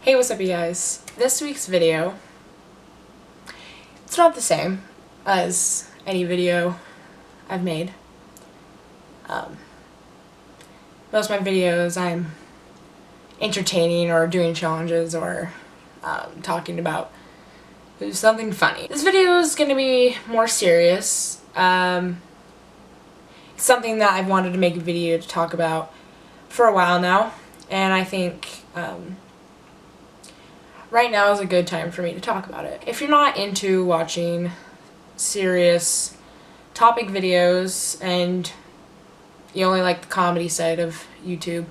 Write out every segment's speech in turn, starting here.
Hey, what's up you guys? This week's video, it's not the same as any video I've made. Most of my videos I'm entertaining or doing challenges or talking about something funny. This video is going to be more serious. It's something that I've wanted to make a video to talk about for a while now, and I think right now is a good time for me to talk about it. If you're not into watching serious topic videos and you only like the comedy side of YouTube,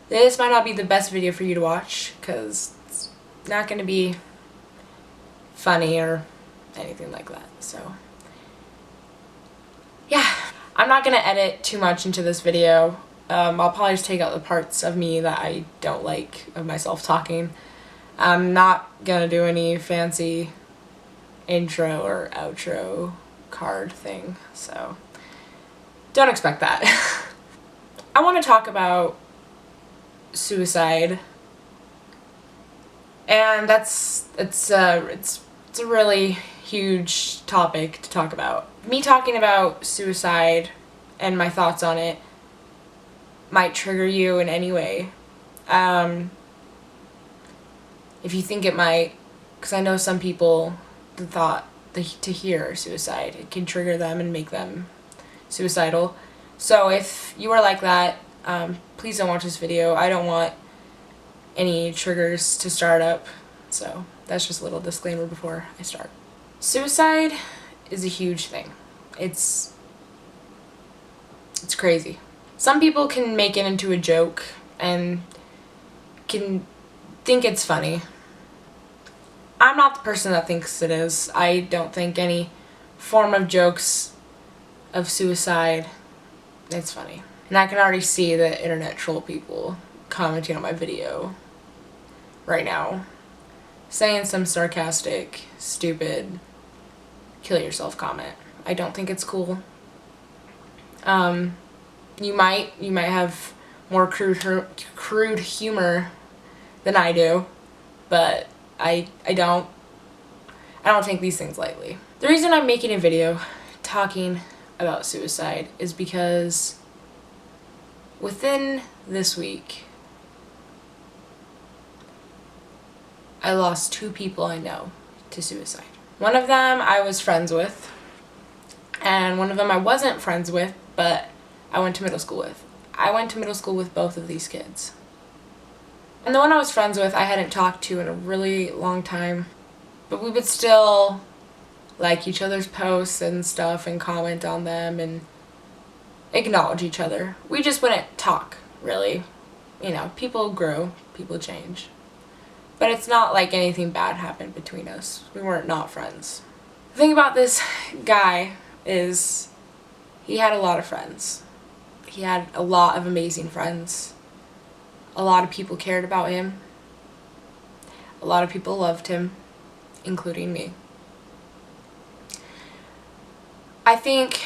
this might not be the best video for you to watch because it's not going to be funny or anything like that. So yeah, I'm not going to edit too much into this video. I'll probably just take out the parts of me that I don't like of myself talking. I'm not gonna do any fancy intro or outro card thing, so don't expect that. I want to talk about suicide, and it's a really huge topic to talk about. Me talking about suicide and my thoughts on it might trigger you in any way. If you think it might, because I know some people, the thought to hear suicide, it can trigger them and make them suicidal. So if you are like that, please don't watch this video. I don't want any triggers to start up, so that's just a little disclaimer before I start. Suicide is a huge thing. It's crazy. Some people can make it into a joke and can think it's funny. I'm not the person that thinks it is. I don't think any form of jokes of suicide is funny. And I can already see the internet troll people commenting on my video right now, saying some sarcastic, stupid, kill yourself comment. I don't think it's cool. You might have more crude humor than I do, but I don't take these things lightly. The reason I'm making a video talking about suicide is because within this week I lost 2 people I know to suicide. One of them I was friends with, and one of them I wasn't friends with, but I went to middle school with. I went to middle school with both of these kids. And the one I was friends with I hadn't talked to in a really long time, but we would still like each other's posts and stuff and comment on them and acknowledge each other. We just wouldn't talk, really. You know, people grow, people change. But it's not like anything bad happened between us. We weren't not friends. The thing about this guy is he had a lot of friends. He had a lot of amazing friends. A lot of people cared about him. A lot of people loved him, including me. I think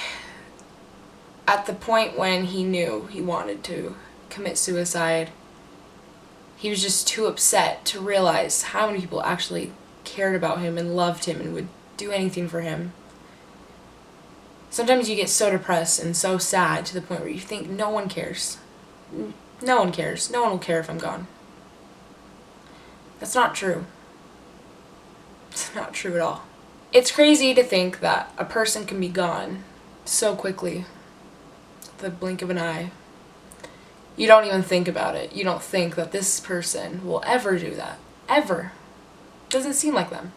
at the point when he knew he wanted to commit suicide, he was just too upset to realize how many people actually cared about him and loved him and would do anything for him. Sometimes you get so depressed and so sad to the point where you think no one cares. No one cares. No one will care if I'm gone. That's not true. It's not true at all. It's crazy to think that a person can be gone so quickly, the blink of an eye. You don't even think about it. You don't think that this person will ever do that. Ever. Doesn't seem like them.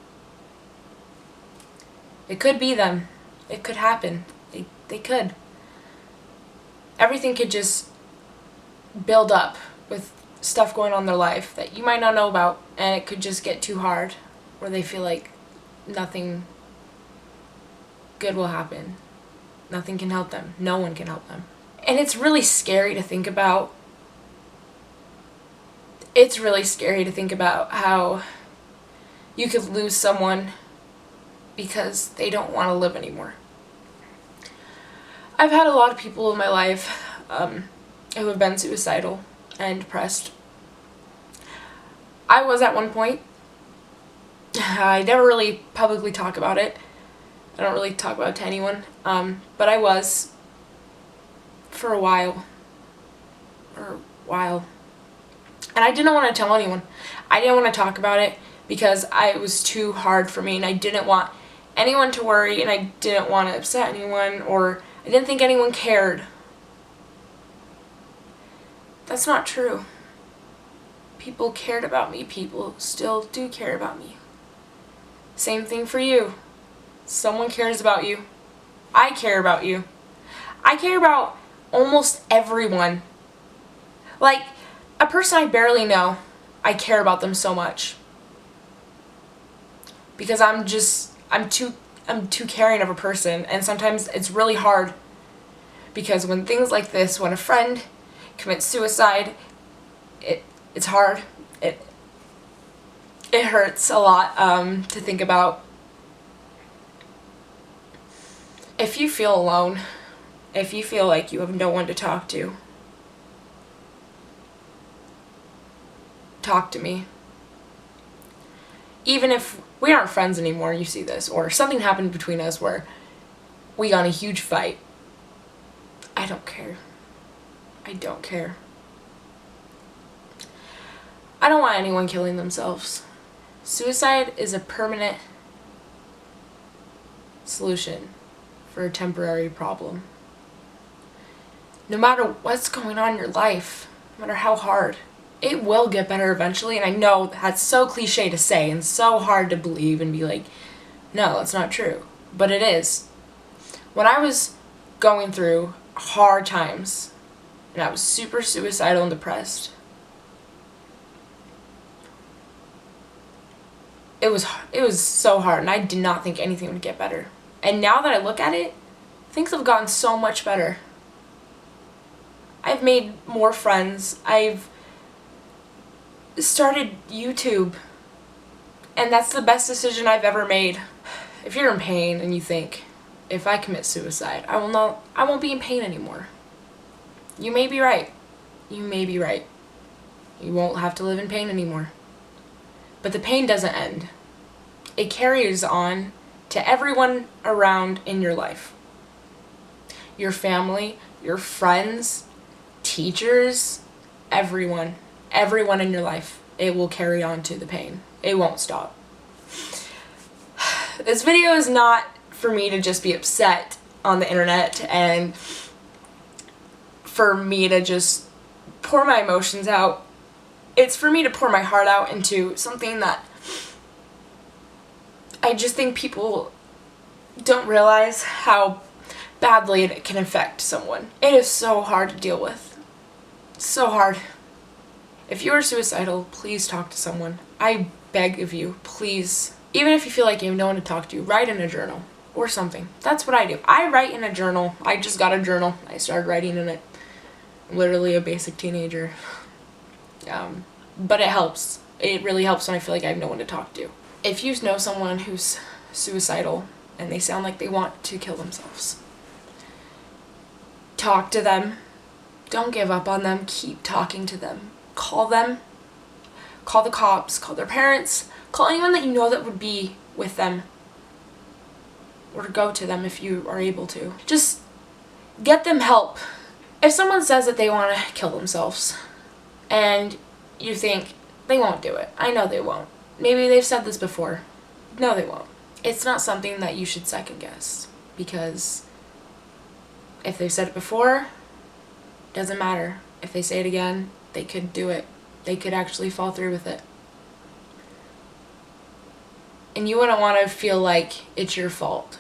It could be them. It could happen. They could. Everything could just build up with stuff going on in their life that you might not know about, and it could just get too hard where they feel like nothing good will happen. Nothing can help them. No one can help them. And it's really scary to think about. It's really scary to think about how you could lose someone because they don't want to live anymore. I've had a lot of people in my life who have been suicidal and depressed. I was at one point. I never really publicly talk about it. I don't really talk about it to anyone. But I was for a while. And I didn't want to tell anyone. I didn't want to talk about it because it was too hard for me, and I didn't want anyone to worry, and I didn't want to upset anyone, or I didn't think anyone cared. That's not true. People cared about me. People still do care about me. Same thing for you. Someone cares about you. I care about you. I care about almost everyone. Like, a person I barely know, I care about them so much. Because I'm too caring of a person, and sometimes it's really hard. Because when things like this, when a friend commits suicide, it's hard. It hurts a lot to think about. If you feel alone, if you feel like you have no one to talk to, talk to me. Even if we aren't friends anymore, you see this, or something happened between us where we got in a huge fight, I don't care. I don't care. I don't want anyone killing themselves. Suicide is a permanent solution for a temporary problem. No matter what's going on in your life, no matter how hard, it will get better eventually. And I know that's so cliche to say and so hard to believe and be like, no, that's not true. But it is. When I was going through hard times and I was super suicidal and depressed, it was so hard, and I did not think anything would get better. And now that I look at it, things have gotten so much better. I've made more friends. I've started YouTube, and that's the best decision I've ever made. If you're in pain and you think, if I commit suicide, I won't be in pain anymore. You may be right. You may be right. You won't have to live in pain anymore. But the pain doesn't end. It carries on to everyone around in your life. Your family, your friends, teachers, everyone in your life. It will carry on to the pain. It won't stop. This video is not for me to just be upset on the internet and for me to just pour my emotions out. It's for me to pour my heart out into something that I just think people don't realize how badly it can affect someone. It is so hard to deal with. So hard. If you are suicidal, please talk to someone. I beg of you, please. Even if you feel like you have no one to talk to, write in a journal or something. That's what I do. I write in a journal. I just got a journal. I started writing in it. I'm literally a basic teenager. But it helps. It really helps when I feel like I have no one to talk to. If you know someone who's suicidal and they sound like they want to kill themselves, talk to them. Don't give up on them. Keep talking to them. Call them. Call the cops. Call their parents. Call anyone that you know that would be with them. Or go to them if you are able to. Just get them help. If someone says that they want to kill themselves and you think they won't do it, I know they won't. Maybe they've said this before. No, they won't. It's not something that you should second guess, because if they said it before, it doesn't matter. If they say it again, they could do it. They could actually fall through with it. And you wouldn't want to feel like it's your fault,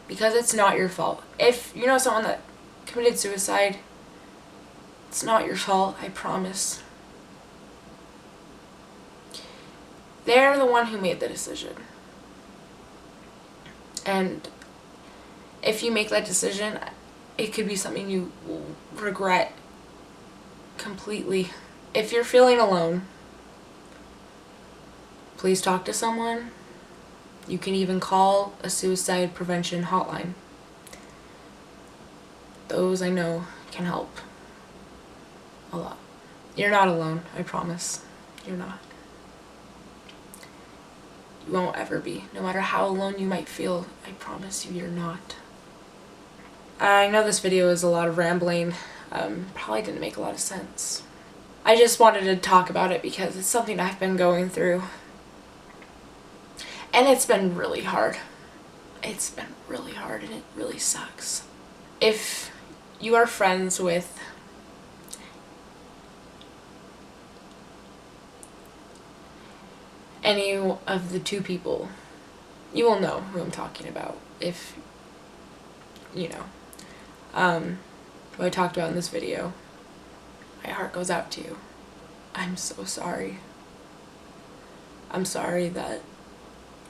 because it's not your fault. If you know someone that committed suicide, it's not your fault, I promise. They're the one who made the decision. And if you make that decision, it could be something you will regret completely. If you're feeling alone, please talk to someone. You can even call a suicide prevention hotline. Those I know can help a lot. You're not alone, I promise. You're not. You won't ever be. No matter how alone you might feel, I promise you, you're not. I know this video is a lot of rambling. Probably didn't make a lot of sense. I just wanted to talk about it because it's something I've been going through. And it's been really hard. It's been really hard and it really sucks. If you are friends with any of the two people, you will know who I'm talking about. If you know what I talked about in this video, my heart goes out to you. I'm so sorry. I'm sorry that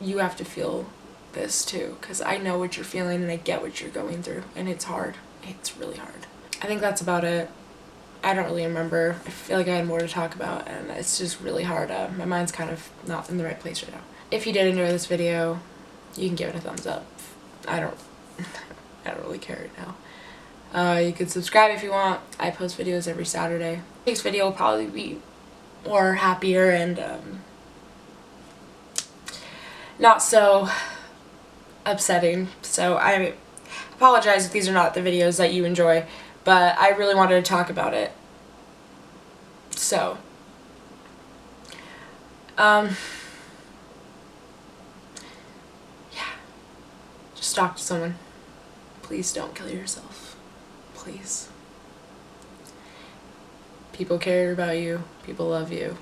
you have to feel this too, because I know what you're feeling and I get what you're going through, and it's hard. It's really hard. I think that's about it. I don't really remember. I feel like I had more to talk about, and it's just really hard. My mind's kind of not in the right place right now. If you did enjoy this video, you can give it a thumbs up. I don't really care right now. You can subscribe if you want. I post videos every Saturday. Next video will probably be more happier and not so upsetting. So I apologize if these are not the videos that you enjoy, but I really wanted to talk about it. So yeah, just talk to someone. Please don't kill yourself. Please. People care about you. People love you.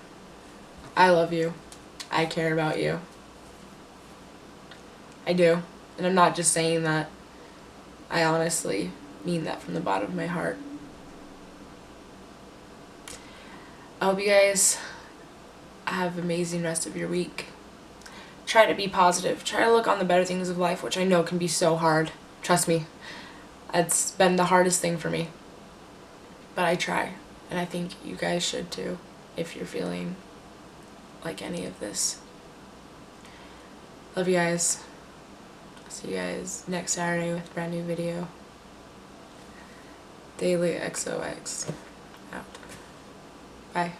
I love you. I care about you. I do. And I'm not just saying that. I honestly mean that from the bottom of my heart. I hope you guys have an amazing rest of your week. Try to be positive. Try to look on the better things of life, which I know can be so hard. Trust me. It's been the hardest thing for me. But I try. And I think you guys should too, if you're feeling like any of this. Love you guys. See you guys next Saturday with a brand new video. Daily XOX out. Bye.